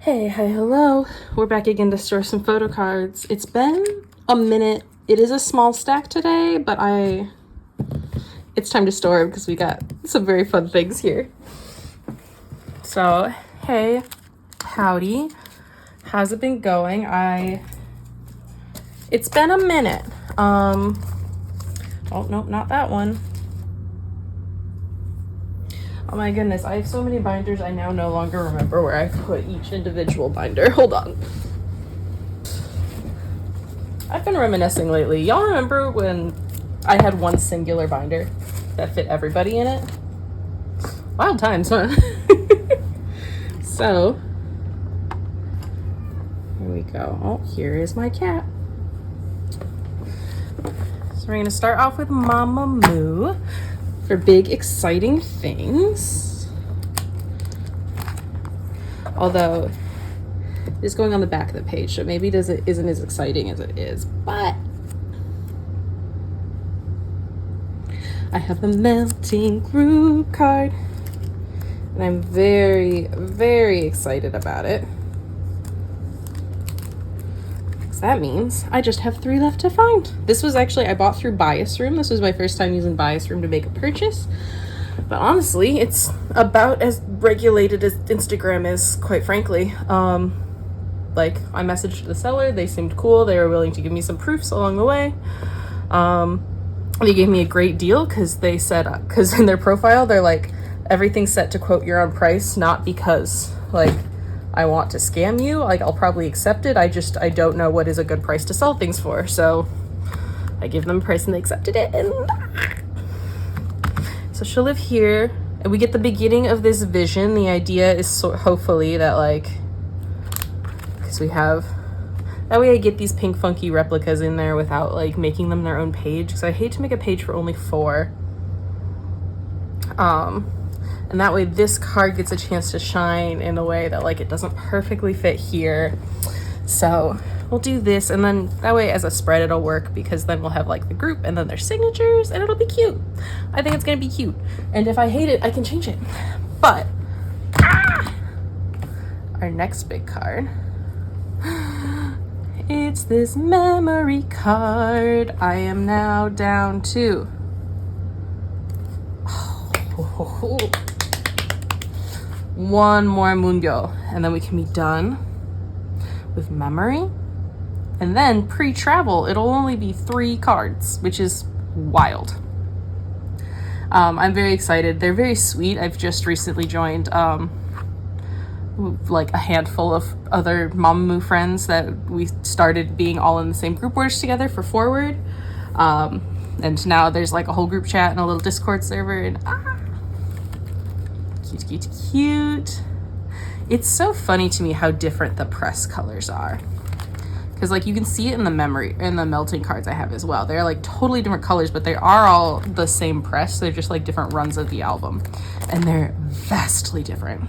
Hey, hi, hello. We're back again to store some Photocards. It's been a minute. It is a small stack today, but it's time to store because we got some very fun things here. So, hey, howdy. How's it been going? It's been a minute. Oh, nope, not that one. Oh my goodness, I have so many binders, I now no longer remember where I put each individual binder. Hold on. I've been reminiscing lately. Y'all remember when I had one singular binder that fit everybody in it? Wild times, huh? So, here we go. Oh, here is my cat. So we're gonna start off with Mamamoo for big, exciting things. Although, it's going on the back of the page, so maybe isn't as exciting as it is. But I have the melting group card, and I'm very, very excited about it. Because that means I just have 3 left to find. This was actually, I bought through Bias Room. This was my first time using Bias Room to make a purchase. But honestly, it's about as regulated as Instagram is, quite frankly. Like, I messaged the seller, they seemed cool, they were willing to give me some proofs along the way. They gave me a great deal because they said, because in their profile, they're like, everything's set to quote your own price, not because, like, I want to scam you. Like, I'll probably accept it, I don't know what is a good price to sell things for, so I gave them a price and they accepted it, and so she'll live here, and we get the beginning of this vision. The idea is hopefully that, like, because we have, that way I get these pink funky replicas in there without, like, making them their own page, because I hate to make a page for only 4. And that way this card gets a chance to shine in a way that, like, it doesn't perfectly fit here. So we'll do this, and then that way as a spread it'll work, because then we'll have, like, the group and then their signatures, and it'll be cute. I think it's gonna be cute, and if I hate it I can change it. But our next big card, it's this memory card. I am now down to one more Mungyo, and then we can be done with memory. And then pre-travel, it'll only be 3 cards, which is wild. I'm very excited. They're very sweet. I've just recently joined like a handful of other Mamamoo friends that we started being all in the same group orders together for Forward. And now there's like a whole group chat and a little Discord server, and cute, cute, cute. It's so funny to me how different the press colors are. Because, like, you can see it in the melting cards I have as well. They're, like, totally different colors, but they are all the same press. They're just, like, different runs of the album. And they're vastly different.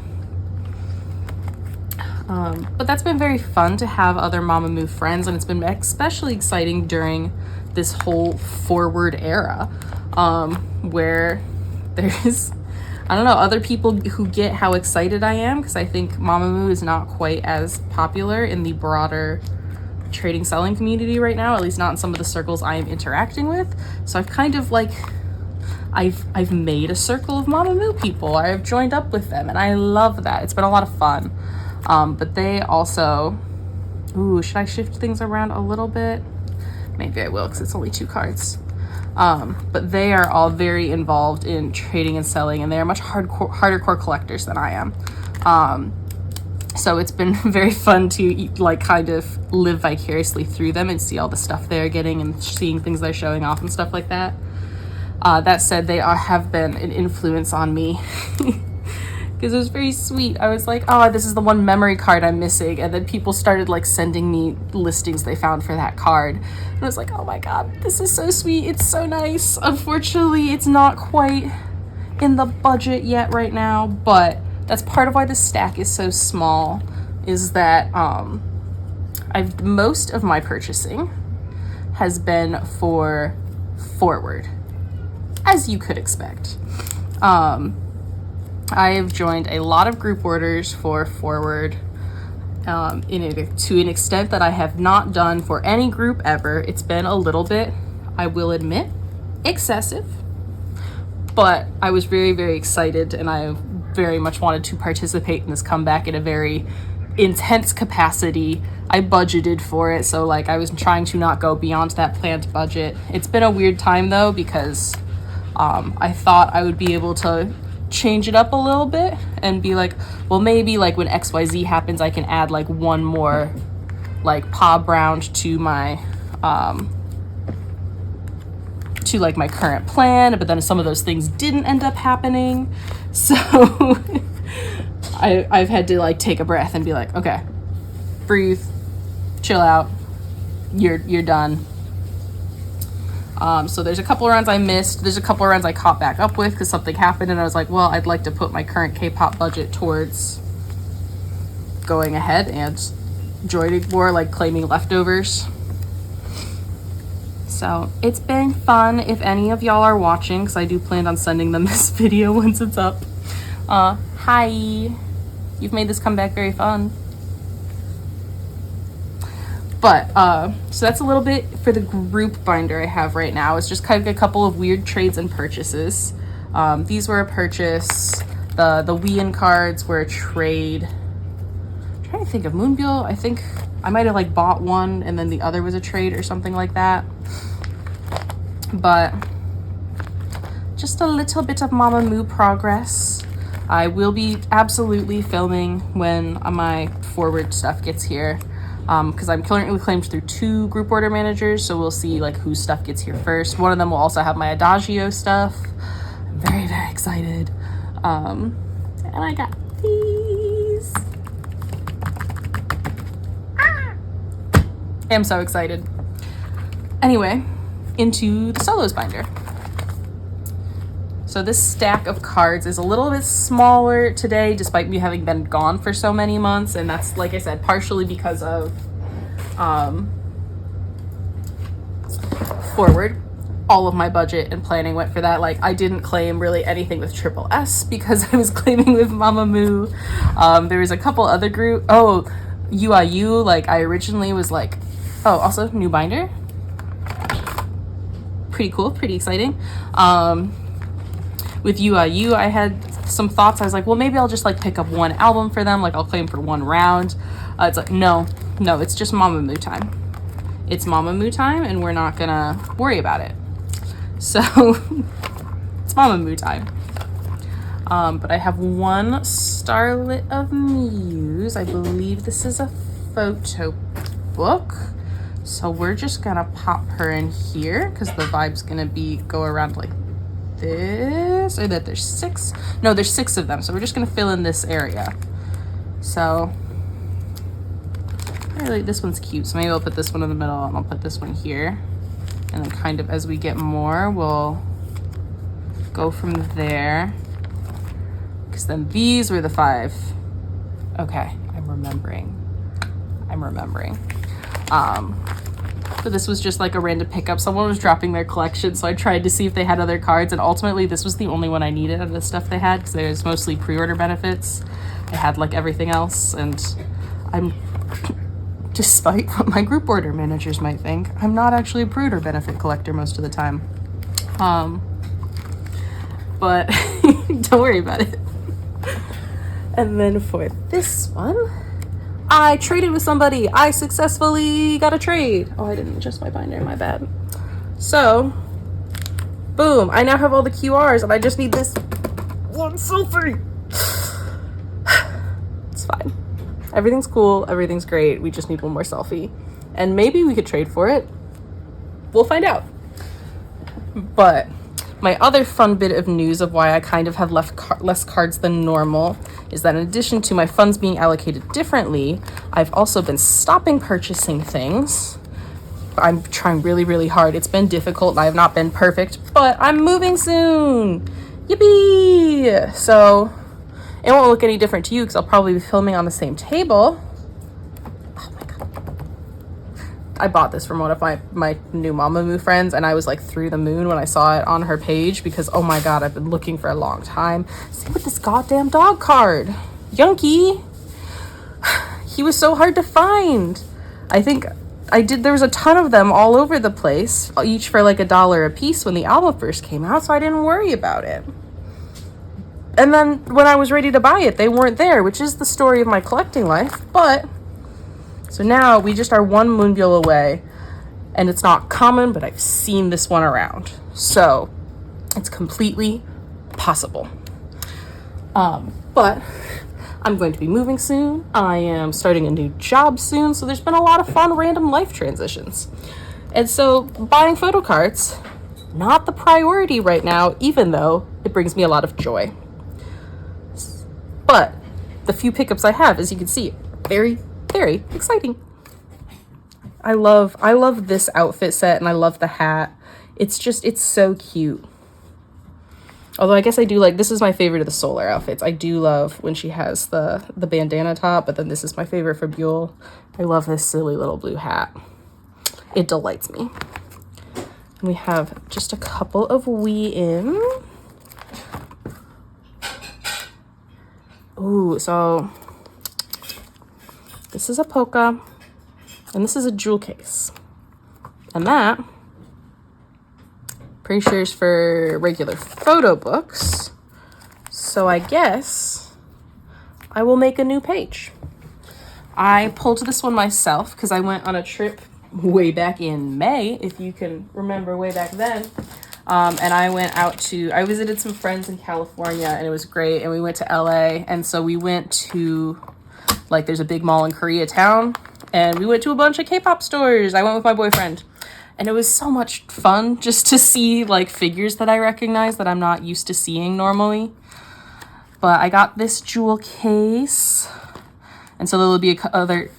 But that's been very fun to have other Mamamoo friends, and it's been especially exciting during this whole Forward era, where there's, I don't know, other people who get how excited I am, because I think Mamamoo is not quite as popular in the broader trading selling community right now, at least not in some of the circles I am interacting with. So I've kind of, like, I've made a circle of Mamamoo people. I've joined up with them, and I love that. It's been a lot of fun. But they also, should I shift things around a little bit? Maybe I will, because it's only 2 cards. But they are all very involved in trading and selling, and they are much harder core collectors than I am. So it's been very fun to, like, kind of live vicariously through them and see all the stuff they're getting and seeing things they're showing off and stuff like that. That said, they have been an influence on me. Because it was very sweet. I was like, oh, this is the one memory card I'm missing. And then people started, like, sending me listings they found for that card. And I was like, oh my god, this is so sweet. It's so nice. Unfortunately, it's not quite in the budget yet right now, but that's part of why the stack is so small, is that most of my purchasing has been for Forward, as you could expect. I've joined a lot of group orders for Forward. to an extent that I have not done for any group ever. It's been a little bit, I will admit, excessive, but I was very, very excited, and I very much wanted to participate in this comeback in a very intense capacity. I budgeted for it, so like I was trying to not go beyond that planned budget. It's been a weird time though, because I thought I would be able to change it up a little bit and be like, well, maybe like when XYZ happens, I can add like one more like pop round to my to like my current plan, but then some of those things didn't end up happening, so I've had to like take a breath and be like, okay, breathe, chill out, you're done. So there's a couple runs I missed. There's a couple runs I caught back up with because something happened, and I was like, well, I'd like to put my current K-pop budget towards going ahead and joining more, like claiming leftovers. So it's been fun. If any of y'all are watching, because I do plan on sending them this video once it's up, hi, you've made this comeback very fun. But so that's a little bit for the group binder I have right now. It's just kind of a couple of weird trades and purchases. These were a purchase. The Wien cards were a trade. I'm trying to think of Moonbill. I think I might have like bought one and then the other was a trade or something like that. But just a little bit of Mamamoo progress. I will be absolutely filming when my forward stuff gets here. Because I'm currently claimed through 2 group order managers, so we'll see like whose stuff gets here first. One of them will also have my Adagio stuff. I'm very, very excited. And I got these. I'm so excited. Anyway, into the solos binder. So this stack of cards is a little bit smaller today, despite me having been gone for so many months, and that's, like I said, partially because of forward. All of my budget and planning went for that. Like, I didn't claim really anything with TripleS because I was claiming with Mamamoo. There was a couple other UIU, like I originally was like, oh, also new binder. Pretty cool, pretty exciting. With UIU, I had some thoughts. I was like, well, maybe I'll just like pick up one album for them. Like I'll claim for one round. It's like, no, it's just Mamamoo time. It's Mamamoo time and we're not gonna worry about it. So it's Mamamoo time. But I have one Starlet of Muse. I believe this is a photo book. So we're just gonna pop her in here because the vibe's gonna be go around like this, or that there's 6. No, there's 6 of them. So we're just gonna fill in this area. So really, this one's cute. So maybe I'll put this one in the middle and I'll put this one here. And then kind of as we get more, we'll go from there. Because then these were the 5. Okay, I'm remembering. But this was just like a random pickup. Someone was dropping their collection, so I tried to see if they had other cards, and ultimately this was the only one I needed of the stuff they had, because there's mostly pre-order benefits. I had like everything else, and I'm, despite what my group order managers might think, I'm not actually a pre-order benefit collector most of the time. But don't worry about it. And then for this one, I traded with somebody. I successfully got a trade. Oh, I didn't adjust my binder, my bad. So, boom, I now have all the QRs and I just need this one selfie. It's fine. Everything's cool, everything's great. We just need one more selfie. And maybe we could trade for it. We'll find out. But my other fun bit of news of why I kind of have less cards than normal is that in addition to my funds being allocated differently, I've also been stopping purchasing things. I'm trying really, really hard. It's been difficult and I have not been perfect, but I'm moving soon. Yippee! So it won't look any different to you because I'll probably be filming on the same table. Oh my God. I bought this from one of my new Mamamoo friends, and I was like through the moon when I saw it on her page because, oh my God, I've been looking for a long time. Same with this goddamn dog card. Yunky. he was so hard to find. I think there was a ton of them all over the place, each for like $1 a piece when the album first came out, so I didn't worry about it. And then when I was ready to buy it, they weren't there, which is the story of my collecting life. But so now we just are one moonbial away, and it's not common, but I've seen this one around, so it's completely possible. But I'm going to be moving soon. I am starting a new job soon, so there's been a lot of fun random life transitions. And so buying Photocards, not the priority right now, even though it brings me a lot of joy. But the few pickups I have, as you can see, very, very exciting. I love this outfit set, and I love the hat. It's so cute. Although I guess I do like, this is my favorite of the Solar outfits. I do love when she has the bandana top, but then this is my favorite for Buell. I love this silly little blue hat. It delights me. And we have just a couple of Wii-in. Ooh, so this is a polka, and this is a jewel case. And that, pretty sure is for regular photo books. So I guess I will make a new page. I pulled this one myself because I went on a trip way back in May, if you can remember way back then. And I visited some friends in California, and it was great. And we went to LA, and so we went to, like, there's a big mall in Koreatown, and we went to a bunch of K-pop stores. I went with my boyfriend, and it was so much fun just to see, like, figures that I recognize that I'm not used to seeing normally. But I got this jewel case, and so there will be a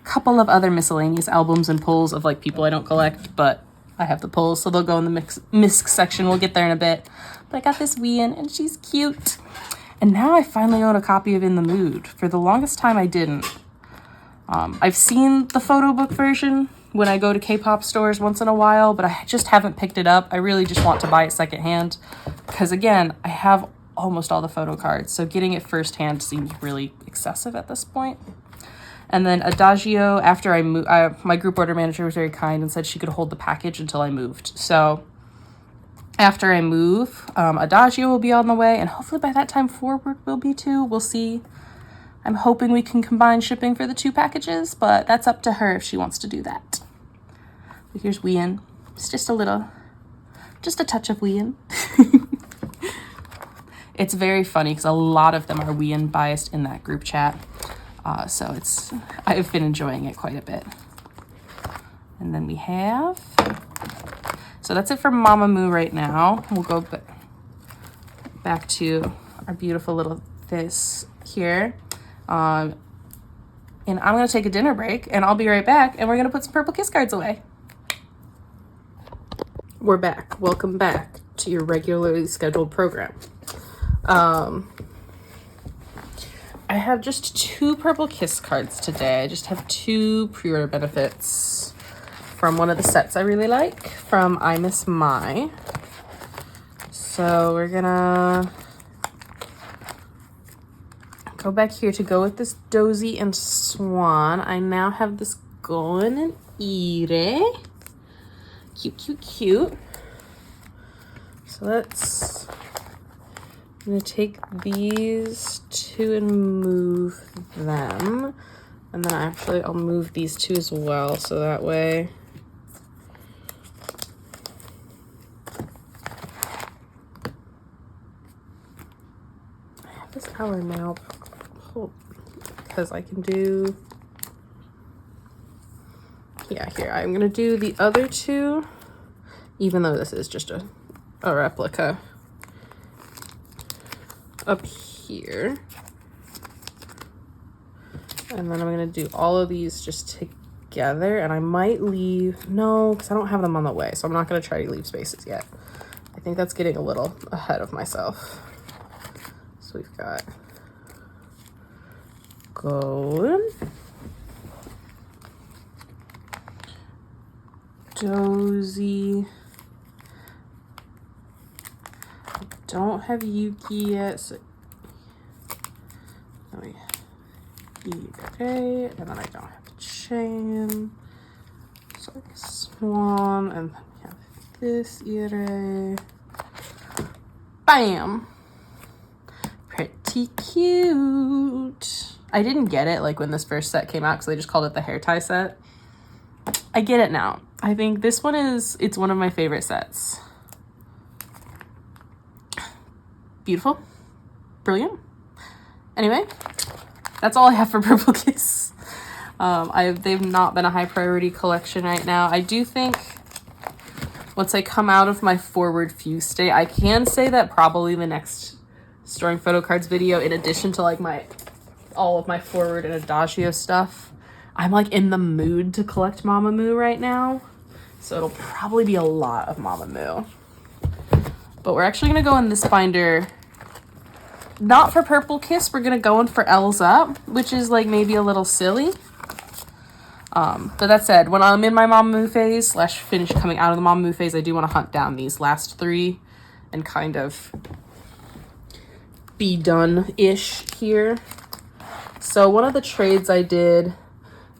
couple of other miscellaneous albums and pulls of, like, people I don't collect, but I have the pulls, so they'll go in the Misc section. We'll get there in a bit. But I got this Wii-in, and she's cute. And now I finally own a copy of In the Mood. For the longest time, I didn't. I've seen the photo book version when I go to K-pop stores once in a while, but I just haven't picked it up. I really just want to buy it secondhand because, again, I have almost all the photo cards, so getting it firsthand seems really excessive at this point. And then Adagio, after I moved, my group order manager was very kind and said she could hold the package until I moved. So after I move, Adagio will be on the way, and hopefully by that time Forward will be too. We'll see. I'm hoping we can combine shipping for the 2 packages, but that's up to her if she wants to do that. But here's Wii-in. It's just a touch of Wii-in. It's very funny because a lot of them are Wii-in biased in that group chat. So I've been enjoying it quite a bit. And then we have, so that's it for Mamamoo right now. We'll go back to our beautiful little this here. And I'm going to take a dinner break, and I'll be right back, and we're going to put some Purple Kiss cards away. We're back. Welcome back to your regularly scheduled program. I have just 2 Purple Kiss cards today. I just have 2 pre-order benefits from one of the sets I really like from I Miss My. So we're gonna go back here to go with this Dozy and Swan. I now have this Gon and Ire. Cute, cute, cute. So I'm going to take these 2 and move them. And then I'll move these 2 as well, so that way I have this hour now because I can do, yeah, here. I'm going to do the other 2, even though this is just a replica. Up here, and then I'm gonna do all of these just together, and I might leave, no, because I don't have them on the way, so I'm not gonna try to leave spaces yet. I think that's getting a little ahead of myself. So we've got Gon, Dozy, don't have Yuki yet, so and then I don't have the chain. So this one, and then we have this ire. Bam! Pretty cute. I didn't get it like when this first set came out because they just called it the hair tie set. I get it now. I think this one it's one of my favorite sets. Beautiful. Brilliant. Anyway, that's all I have for Purple Kiss. They've not been a high priority collection right now. I do think once I come out of my forward fuse state, I can say that probably the next storing photo cards video, in addition to like all of my forward and adagio stuff, I'm like in the mood to collect Mamamoo right now. So it'll probably be a lot of Mamamoo. But we're actually gonna go in this binder, not for Purple Kiss, we're gonna go in for L's Up, which is like maybe a little silly. But that said, when I'm in my Mamamoo phase / finish coming out of the Mamamoo phase, I do want to hunt down these last 3 and kind of be done-ish here. So one of the trades I did,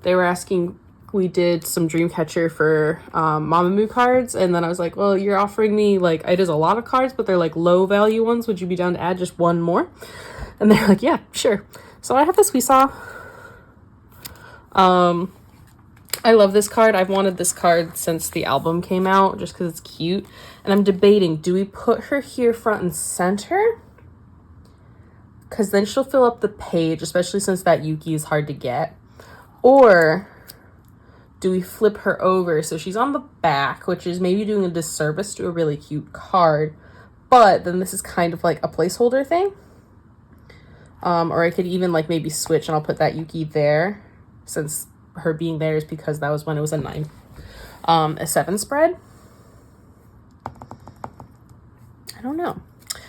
they were asking, we did some Dreamcatcher for Mamamoo cards, and then I was like, well, you're offering me, like, it is a lot of cards, but they're like low value ones. Would you be down to add just one more? And they're like, yeah, sure. So I have this Weesaw. I love this card. I've wanted this card since the album came out just because it's cute. And I'm debating, do we put her here front and center? Because then she'll fill up the page, especially since that Yuki is hard to get. Or do we flip her over so she's on the back, which is maybe doing a disservice to a really cute card, but then this is kind of like a placeholder thing. Or I could even like maybe switch and I'll put that Yuki there, since her being there is because that was when it was a 7 spread. I don't know.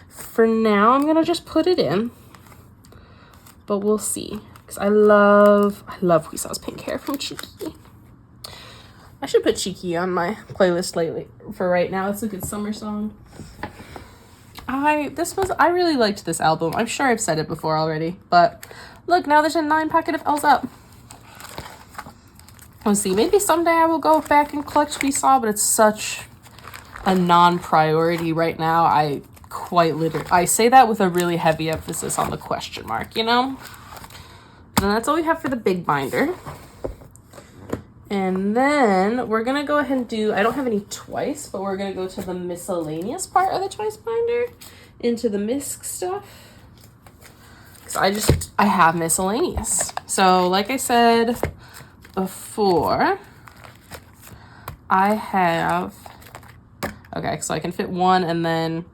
For now, I'm gonna just put it in, but we'll see. Because I love Huisaw's pink hair from Cheeky. I should put Cheeky on my playlist lately for right now. It's a good summer song. I really liked this album. I'm sure I've said it before already, but look, now there's a 9 packet of L's Up. We'll see. Maybe someday I will go back and collect Huisaw, but it's such a non-priority right now. I say that with a really heavy emphasis on the question mark, you know? And that's all we have for the big binder. And then we're going to go ahead and do, I don't have any twice, but we're going to go to the miscellaneous part of the twice binder, into the Misc stuff. Because I have miscellaneous. So like I said before, I have, okay, so I can fit 1 and then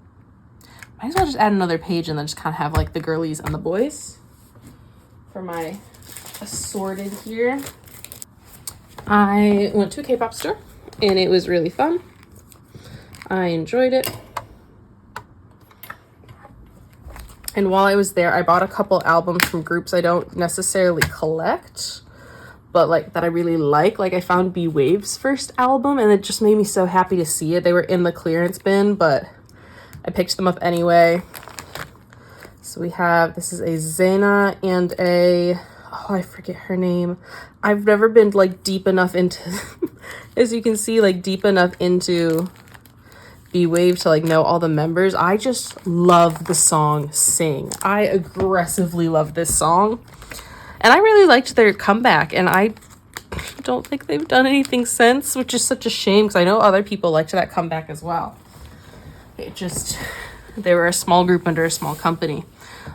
might as well just add another page and then just kind of have like the girlies and the boys for my assorted here. I went to a K-pop store and it was really fun. I enjoyed it. And while I was there, I bought a couple albums from groups I don't necessarily collect, but like that I really like. Like I found B Wave's first album and it just made me so happy to see it. They were in the clearance bin, but I picked them up anyway. So we have, this is a Zaina and a, oh, I forget her name. I've never been like deep enough into, as you can see, like deep enough into B Wave to like know all the members. I just love the song Sing. I aggressively love this song. And I really liked their comeback, and I don't think they've done anything since, which is such a shame because I know other people liked that comeback as well. They were a small group under a small company.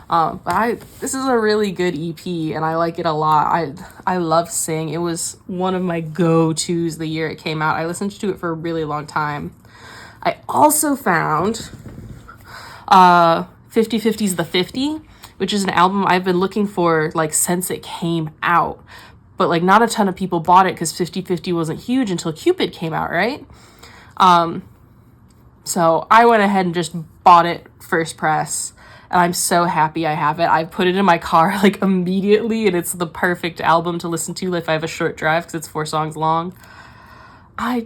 But this is a really good EP and I like it a lot. I love Sing. It was one of my go-tos the year it came out. I listened to it for a really long time. I also found 50/50's The 50, which is an album I've been looking for like since it came out. But like not a ton of people bought it because 50/50 wasn't huge until Cupid came out, right? So I went ahead and just bought it first press. And I'm so happy I have it. I put it in my car like immediately, and it's the perfect album to listen to if I have a short drive because it's 4 songs long. I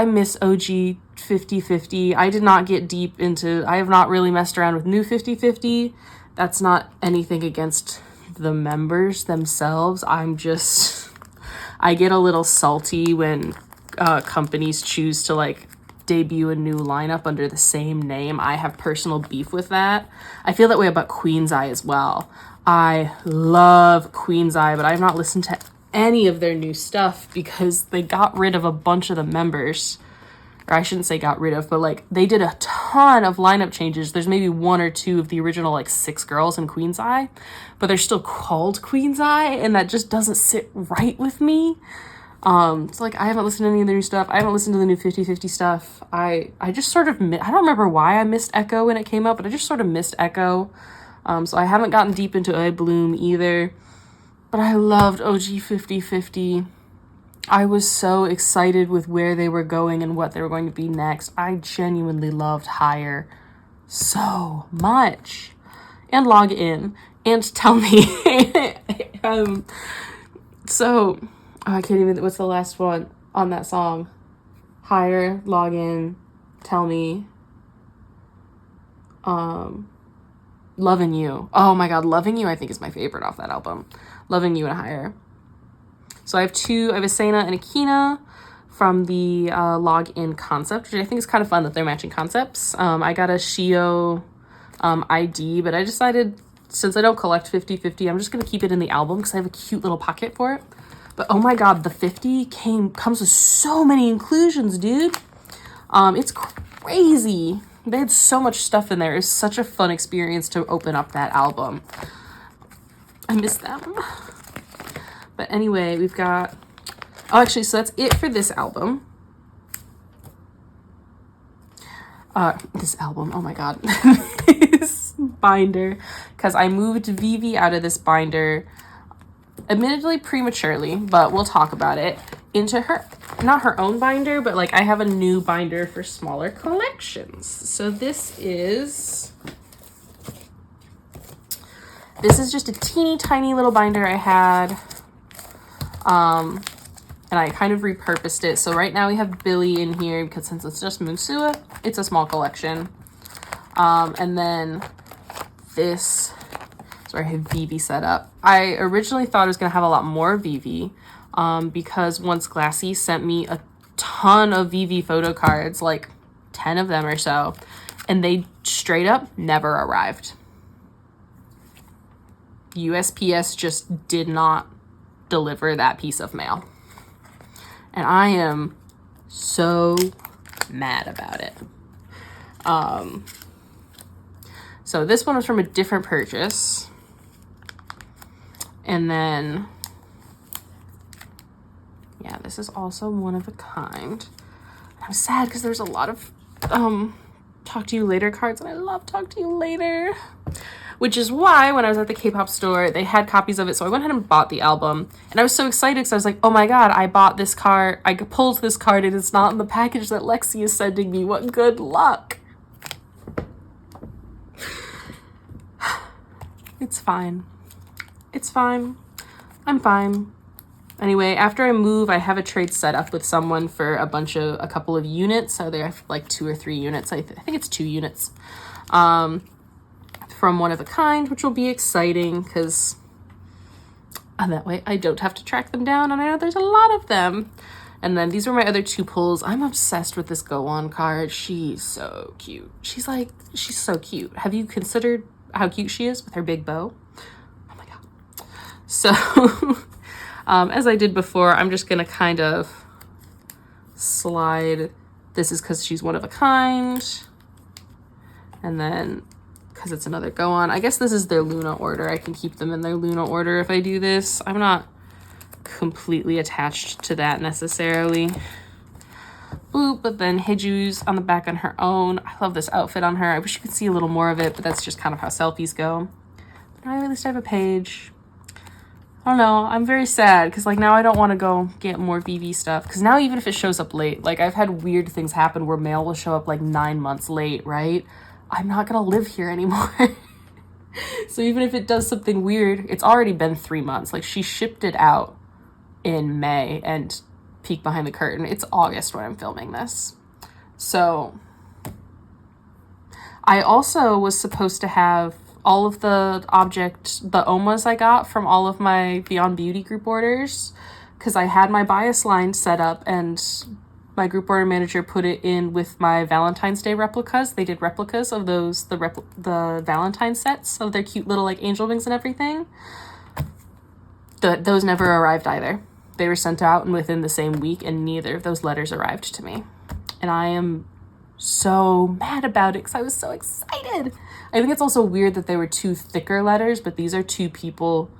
miss OG 50/50. I did not get deep into, I have not really messed around with new 50/50. That's not anything against the members themselves, I get a little salty when companies choose to like debut a new lineup under the same name. I have personal beef with that. I feel that way about Queen's Eye as well. I love Queen's Eye, but I have not listened to any of their new stuff because they got rid of a bunch of the members. Or I shouldn't say got rid of, but like they did a ton of lineup changes. There's maybe 1 or 2 of the original like 6 girls in Queen's Eye, but they're still called Queen's Eye, and that just doesn't sit right with me. So like I haven't listened to any of the new stuff. I haven't listened to the new 50/50 stuff. I just sort of I don't remember why I missed Echo when it came out, but I just sort of missed Echo. So I haven't gotten deep into I Bloom either. But I loved OG 50/50. I was so excited with where they were going and what they were going to be next. I genuinely loved Higher so much. And Log In. And Tell Me. I can't even, what's the last one on that song? Higher, Log In, Tell Me. Loving You. Oh my god, Loving You I think is my favorite off that album. Loving You and Higher. So I have a Sena and a Kina from the Log In concept, which I think is kind of fun that they're matching concepts. I got a Shio ID, but I decided since I don't collect 50/50, I'm just going to keep it in the album because I have a cute little pocket for it. But oh my god, the 50 comes with so many inclusions, dude. It's crazy. They had so much stuff in there. It's such a fun experience to open up that album. I miss them. But anyway, we've got... Oh, actually, so that's it for this album. This album, oh my god. This binder. Because I moved Vivi out of this binder, admittedly prematurely, but we'll talk about it, into her... Not her own binder, but like I have a new binder for smaller collections. So this is just a teeny tiny little binder I had. And I kind of repurposed it. So right now we have Billy in here because since it's just Musua, it's a small collection. And then this is where I have Vivi set up. I originally thought I was going to have a lot more Vivi because once Glassy sent me a ton of Vivi photo cards, like 10 of them or so, and they straight up never arrived. USPS just did not deliver that piece of mail. And I am so mad about it. So this one was from a different purchase. And then, yeah, this is also one of a kind. I'm sad because there's a lot of Talk to You Later cards, and I love Talk to You Later. Which is why when I was at the K-pop store, they had copies of it. So I went ahead and bought the album. And I was so excited because I was like, oh my god, I bought this card. I pulled this card and it's not in the package that Lexi is sending me. What good luck. It's fine. It's fine. I'm fine. Anyway, after I move, I have a trade set up with someone for a couple of units. So they have like 2 or 3 units. I think it's 2 units. From One of a Kind, which will be exciting because that way I don't have to track them down, and I know there's a lot of them. And then these were my other 2 pulls. I'm obsessed with this Go On card. She's so cute. She's so cute. Have you considered how cute she is with her big bow? Oh my god. So as I did before, I'm just gonna kind of slide. This is because she's one of a kind, and then because it's another Go On. I guess this is their Luna order. I can keep them in their Luna order if I do this. I'm not completely attached to that necessarily. Boop, but then Hiju's on the back on her own. I love this outfit on her. I wish you could see a little more of it, but that's just kind of how selfies go. But now I at least have a page. I don't know. I'm very sad because like now I don't want to go get more VV stuff. Because now even if it shows up late, like I've had weird things happen where mail will show up like 9 months late, right? I'm not going to live here anymore. So even if it does something weird, it's already been 3 months. Like she shipped it out in May and peek behind the curtain. It's August when I'm filming this. So I also was supposed to have all of the OMAs I got from all of my Beyond Beauty group orders, because I had my bias line set up and my group order manager put it in with my Valentine's Day replicas. They did replicas of those, the Valentine sets of their cute little like angel wings and everything. Those never arrived either. They were sent out and within the same week, and neither of those letters arrived to me. And I am so mad about it because I was so excited. I think it's also weird that they were 2 thicker letters, but these are 2 people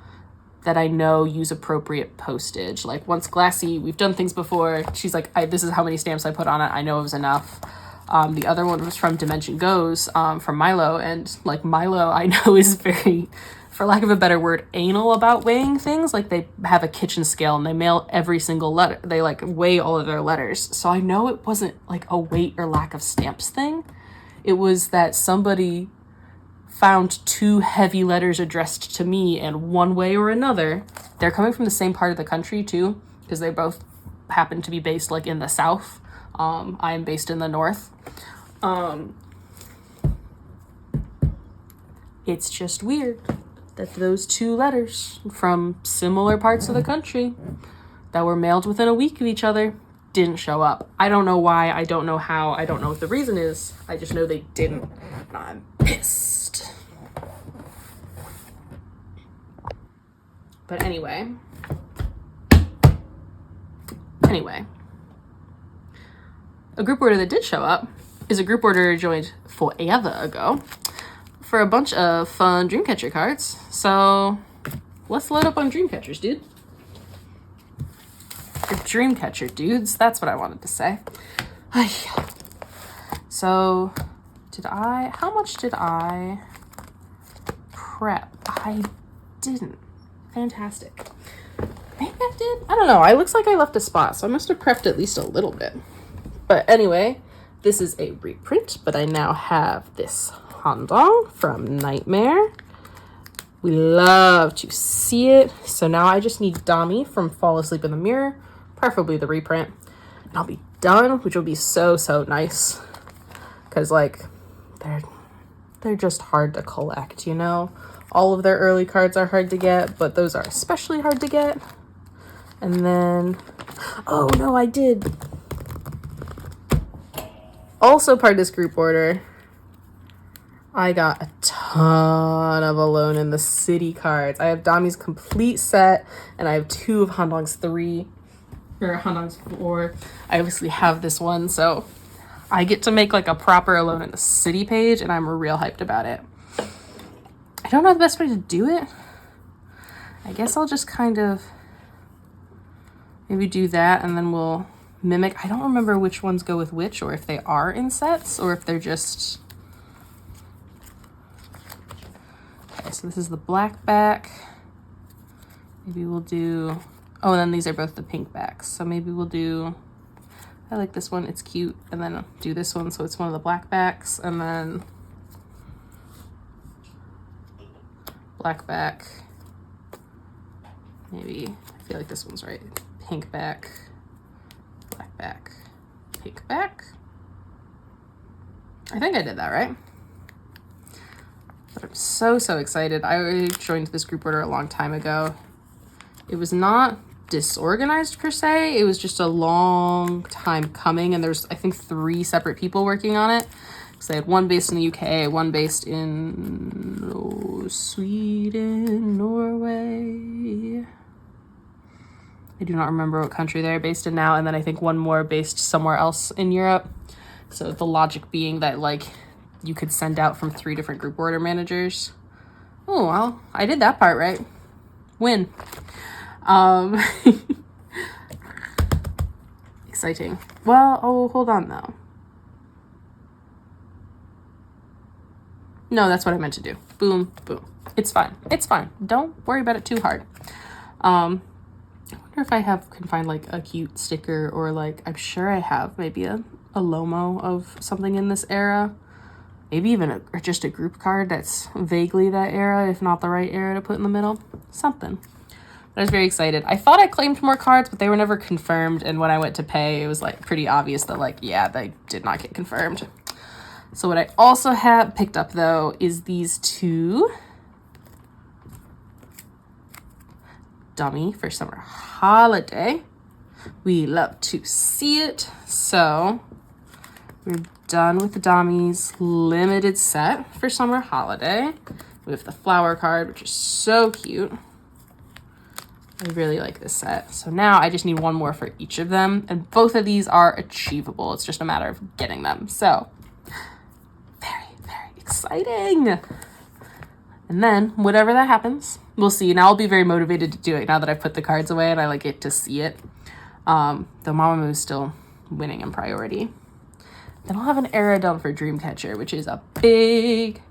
that I know use appropriate postage. Like once Glassy, we've done things before. She's like, this is how many stamps I put on it. I know it was enough. The other one was from Dimension Goes, from Milo. And like Milo, I know is very, for lack of a better word, anal about weighing things. Like they have a kitchen scale and they mail every single letter. They like weigh all of their letters. So I know it wasn't like a weight or lack of stamps thing. It was that somebody found 2 heavy letters addressed to me, and one way or another, they're coming from the same part of the country too, because they both happen to be based like in the South. I am based in the North. It's just weird that those 2 letters from similar parts of the country that were mailed within a week of each other didn't show up. I don't know why, I don't know how, I don't know what the reason is. I just know they didn't, and I'm pissed. But anyway, a group order that did show up is a group order I joined forever ago for a bunch of fun Dreamcatcher cards. So let's load up on Dreamcatchers, dude. Or Dreamcatcher dudes, that's what I wanted to say. So how much did I prep? I didn't. Fantastic. Maybe I did. I don't know. It looks like I left a spot, so I must have prepped at least a little bit. But anyway, this is a reprint, but I now have this Handong from Nightmare. We love to see it. So now I just need Dami from Fall Asleep in the Mirror, preferably the reprint. And I'll be done, which will be so, so nice. Because, like, they're just hard to collect, you know? All of their early cards are hard to get, but those are especially hard to get. And then, oh no, I did. Also part of this group order, I got a ton of Alone in the City cards. I have Dami's complete set, and I have 2 of Handong's 3, or Handong's 4. I obviously have this one, so I get to make like a proper Alone in the City page, and I'm real hyped about it. I don't know the best way to do it. I guess I'll just kind of maybe do that, and then we'll mimic. I don't remember which ones go with which, or if they are in sets, or if they're just... Okay, so this is the black back. Maybe we'll do... Oh, and then these are both the pink backs. So maybe we'll do... I like this one, it's cute. And then do this one, so it's one of the black backs, and then... black back. Maybe, I feel like this one's right. Pink back, black back, pink back. I think I did that right. But I'm so, so excited. I joined this group order a long time ago. It was not disorganized per se. It was just a long time coming, and there's, I think, 3 separate people working on it. So they had one based in the UK, one based in Sweden, Norway. I do not remember what country they're based in now. And then I think one more based somewhere else in Europe. So the logic being that like you could send out from 3 different group order managers. Oh, well, I did that part right. Win. Exciting. Well, oh, hold on though. No, that's what I meant to do. Boom, boom. It's fine. It's fine. Don't worry about it too hard. I wonder if I can find like a cute sticker, or like, I'm sure I have maybe a Lomo of something in this era. Maybe even just a group card that's vaguely that era, if not the right era to put in the middle. Something. But I was very excited. I thought I claimed more cards, but they were never confirmed. And when I went to pay, it was like pretty obvious that like, yeah, they did not get confirmed. So what I also have picked up though is these two dummy for summer holiday. We love to see it. So we're done with the dummies limited set for summer holiday. We have the flower card, which is so cute. I really like this set. So now I just need one more for each of them, and both of these are achievable. It's just a matter of getting them. So very, very exciting. And then whatever that happens, we'll see. Now I'll be very motivated to do it now that I've put the cards away and I like get to see it. Though Mamamoo is still winning in priority. Then I'll have an era done for Dreamcatcher, which is a big,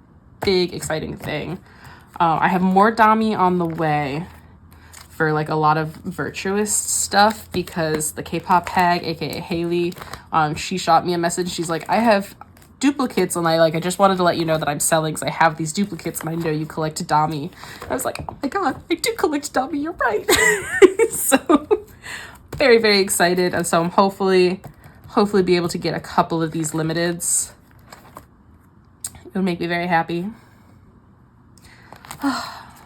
big exciting thing. I have more Dami on the way for like a lot of virtuous stuff because the K-pop hag, aka Haley, she shot me a message. She's like, I have duplicates, and I just wanted to let you know that I'm selling because I have these duplicates and I know you collect Dami. I was like, oh my god, I do collect Dami, you're right. So very, very excited. And so I'm hopefully be able to get a couple of these limiteds. It would make me very happy.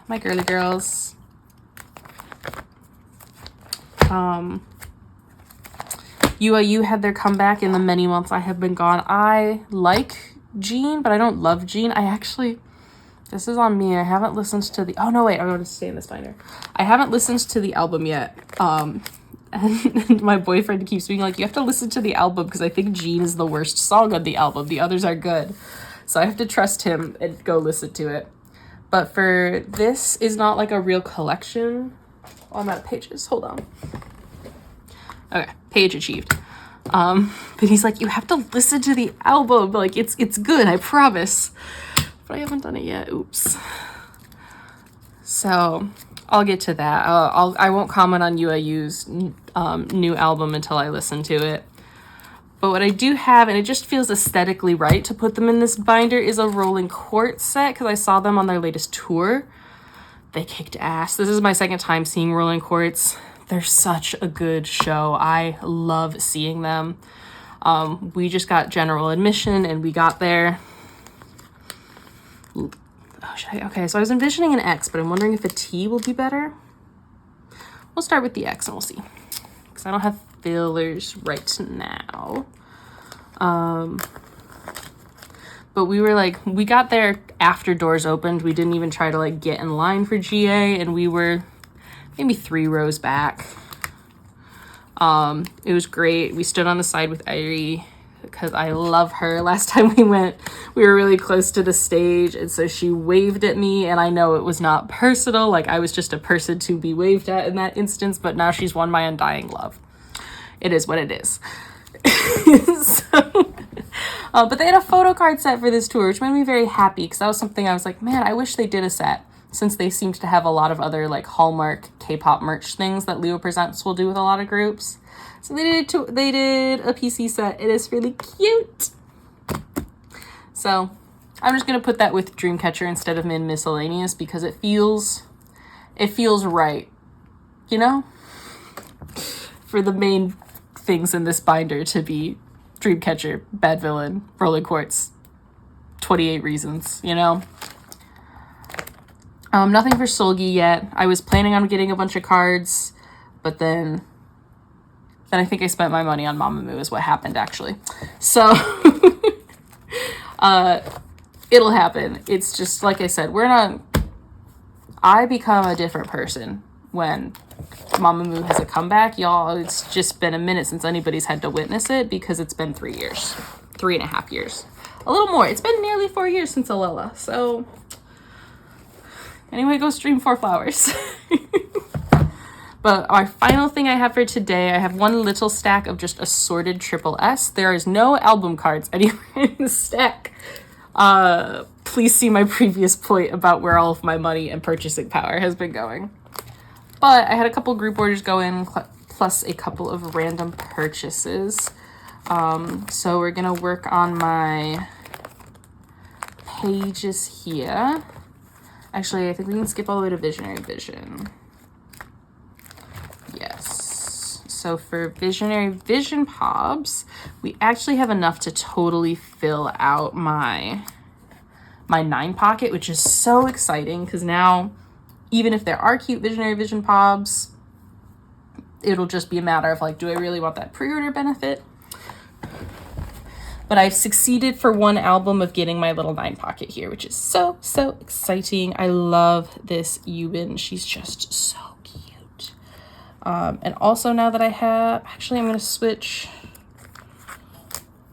My girly girls. UIU had their comeback in the many months I have been gone. I like Jean, but I don't love Jean. This is on me. I haven't listened to the, oh no, wait, I'm going to stay in this binder. I haven't listened to the album yet. And my boyfriend keeps being like, you have to listen to the album because I think Jean is the worst song on the album. The others are good. So I have to trust him and go listen to it. But for this is not like a real collection. Oh, I'm out of pages. Hold on. Okay, page achieved. But he's like, you have to listen to the album. Like, it's good, I promise. But I haven't done it yet. Oops. So I'll get to that. I won't comment on UIU's new album until I listen to it. But what I do have, and it just feels aesthetically right to put them in this binder, is a Rolling Quartz set because I saw them on their latest tour. They kicked ass. This is my second time seeing Rolling Quartz. They're such a good show. I love seeing them. We just got general admission and we got there. Oh, okay, so I was envisioning an X, but I'm wondering if a T will be better. We'll start with the X and we'll see. Because I don't have fillers right now. But we got there after doors opened. We didn't even try to get in line for GA, and we were maybe 3 rows back. It was great. We stood on the side with Irie because I love her. Last time we went, we were really close to the stage, and so she waved at me, and I know it was not personal. I was just a person to be waved at in that instance, but now she's won my undying love. It is what it is. But they had a photo card set for this tour, which made me very happy because that was something I was like, man, I wish they did a set, since they seem to have a lot of other Hallmark K-pop merch things that Leo Presents will do with a lot of groups. So they did a PC set. It is really cute. So I'm just gonna put that with Dreamcatcher instead of in miscellaneous because it feels right, you know, for the main things in this binder to be Dreamcatcher, Bad Villain, Rolling Quartz, 28 Reasons, you know? Nothing for Solgi yet. I was planning on getting a bunch of cards, but then I think I spent my money on Mamamoo is what happened, actually. So, it'll happen. It's just, like I said, I become a different person when Mamamoo has a comeback. Y'all, it's just been a minute since anybody's had to witness it because it's been 3 years. 3.5 years. A little more. It's been nearly 4 years since Alela, so anyway, go stream 4 flowers. But our final thing I have for today, I have one little stack of just assorted TripleS. There is no album cards anywhere in the stack. Please see my previous point about where all of my money and purchasing power has been going. But I had a couple group orders go in, plus a couple of random purchases. So we're gonna work on my pages here. Actually, I think we can skip all the way to Visionary Vision. Yes. So for Visionary Vision Pobs, we actually have enough to totally fill out my 9 pocket, which is so exciting because now, even if there are cute Visionary Vision Pobs, it'll just be a matter of like, do I really want that pre-order benefit? But I've succeeded for one album of getting my little 9 pocket here, which is so, so exciting. I love this Yubin. She's just so cute. And also now that I have, actually I'm going to switch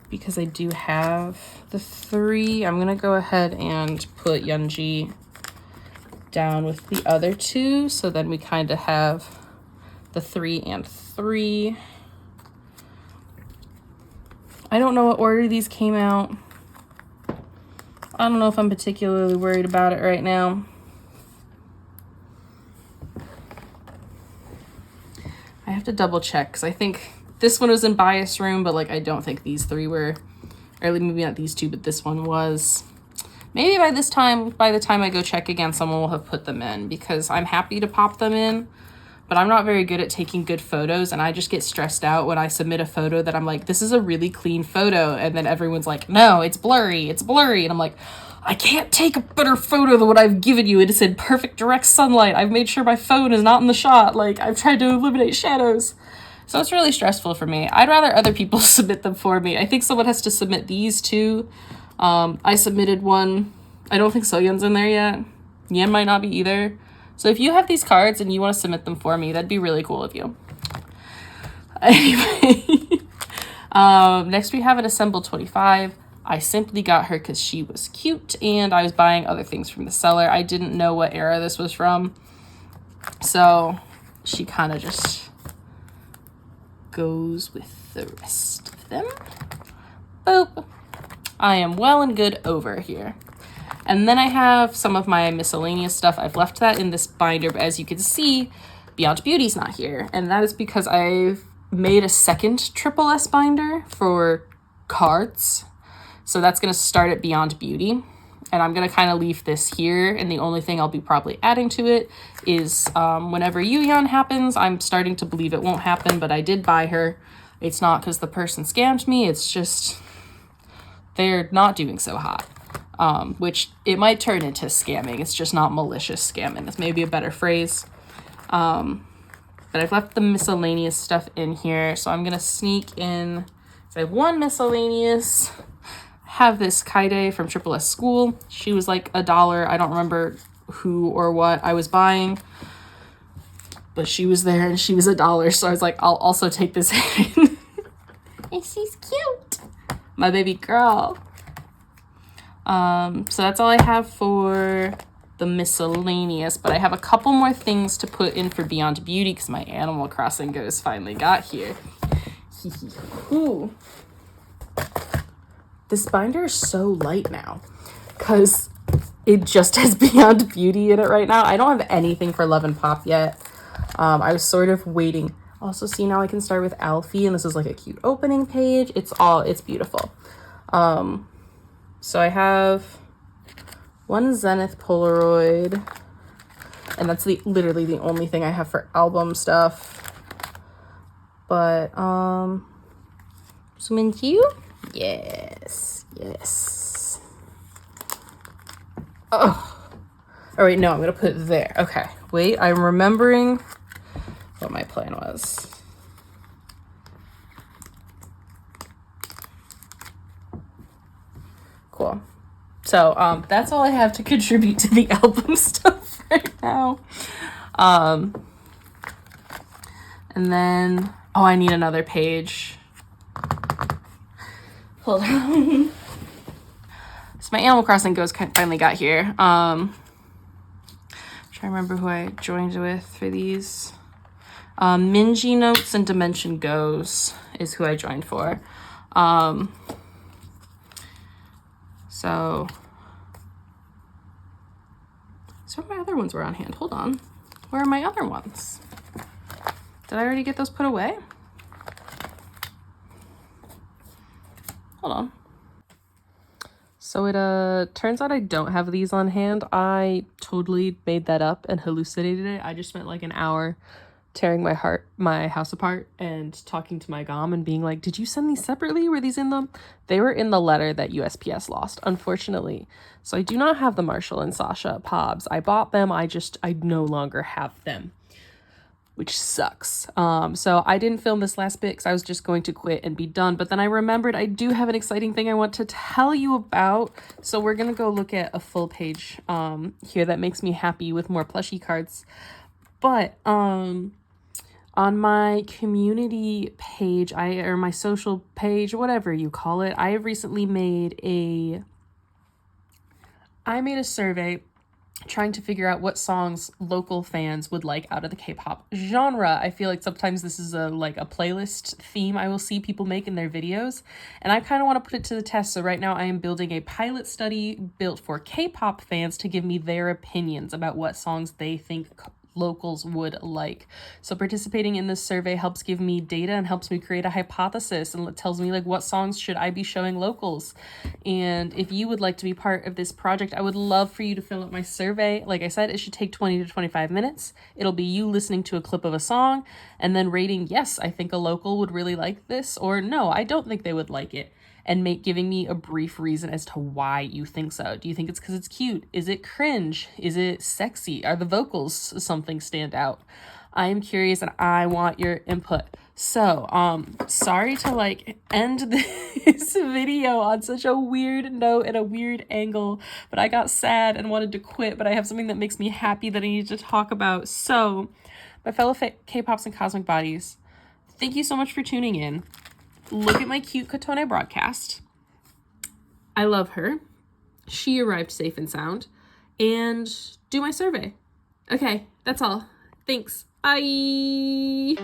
because I do have the 3. I'm going to go ahead and put Yeonji down with the other 2. So then we kind of have the 3 and 3. I don't know what order these came out. I don't know if I'm particularly worried about it right now. I have to double check because I think this one was in bias room, but like I don't think these 3 were, or maybe not these 2, but this one was. Maybe by the time I go check again, someone will have put them in because I'm happy to pop them in. But I'm not very good at taking good photos, and I just get stressed out when I submit a photo that I'm like, this is a really clean photo, and then everyone's like, no, it's blurry, and I'm like, I can't take a better photo than what I've given you. It is in perfect direct sunlight. I've made sure my phone is not in the shot. Like, I've tried to eliminate shadows. So it's really stressful for me. I'd rather other people submit them for me. I think someone has to submit these 2. I submitted one. I don't think Soyeon's in there yet. Yen might not be either. So if you have these cards and you want to submit them for me, that'd be really cool of you. Anyway, next we have an Assemble 25. I simply got her because she was cute and I was buying other things from the seller. I didn't know what era this was from. So she kind of just goes with the rest of them. Boop. I am well and good over here. And then I have some of my miscellaneous stuff. I've left that in this binder, but as you can see, Beyond Beauty's not here. And that is because I've made a second TripleS binder for cards. So that's going to start at Beyond Beauty. And I'm going to kind of leave this here. And the only thing I'll be probably adding to it is whenever Yuyeon happens, I'm starting to believe it won't happen, but I did buy her. It's not because the person scammed me. It's just they're not doing so hot. Which it might turn into scamming. It's just not malicious scamming. That's maybe a better phrase. But I've left the miscellaneous stuff in here. So I'm going to sneak in. So I have one miscellaneous. Have this Kaide from TripleS School. She was like $1. I don't remember who or what I was buying. But she was there and she was $1. So I was like, I'll also take this in. And she's cute. My baby girl. So that's all I have for the miscellaneous, but I have a couple more things to put in for Beyond Beauty because my Animal Crossing ghost finally got here. Ooh. This binder is so light now because it just has Beyond Beauty in it right now. I don't have anything for Love and Pop yet. I was sort of waiting. Also, see, now I can start with Alfie, and this is like a cute opening page. It's beautiful. So I have one Zenith Polaroid, and that's literally the only thing I have for album stuff. But, zoom into you? Yes. Oh. Oh, wait, no, I'm going to put it there. Okay, wait, I'm remembering what my plan was. Cool. So that's all I have to contribute to the album stuff right now. And then, oh, I need another page. Hold on. So my Animal Crossing ghost finally got here. Trying to remember who I joined with for these. Minji Notes and Dimension Goes is who I joined for. So my other ones were on hand. Hold on. Where are my other ones? Did I already get those put away? Hold on. So it turns out I don't have these on hand. I totally made that up and hallucinated it. I just spent like an hour tearing my house apart and talking to my gom and being like, did you send these separately? Were these in them? They were in the letter that USPS lost, unfortunately. So I do not have the Marshall and Sasha Pobs. I bought them. I no longer have them, which sucks. So I didn't film this last bit because I was just going to quit and be done. But then I remembered I do have an exciting thing I want to tell you about. So we're going to go look at a full page here that makes me happy with more plushie cards. But on my community page, or my social page, whatever you call it, I have recently made a survey trying to figure out what songs local fans would like out of the K-pop genre. I feel like sometimes this is a playlist theme I will see people make in their videos, and I kind of want to put it to the test. So right now I am building a pilot study built for K-pop fans to give me their opinions about what songs they think locals would like. So participating in this survey helps give me data and helps me create a hypothesis, and it tells me what songs should I be showing locals. And if you would like to be part of this project, I would love for you to fill out my survey. Like I said, it should take 20 to 25 minutes. It'll be you listening to a clip of a song and then rating, yes, I think a local would really like this, or no, I don't think they would like it, and giving me a brief reason as to why you think so. Do you think it's because it's cute? Is it cringe? Is it sexy? Are the vocals something stand out? I am curious and I want your input. So, sorry to end this video on such a weird note and a weird angle, but I got sad and wanted to quit, but I have something that makes me happy that I need to talk about. So, my fellow K-pops and cosmic bodies, thank you so much for tuning in. Look at my cute Kotone broadcast. I love her. She arrived safe and sound. And do my survey. Okay, that's all. Thanks. Bye.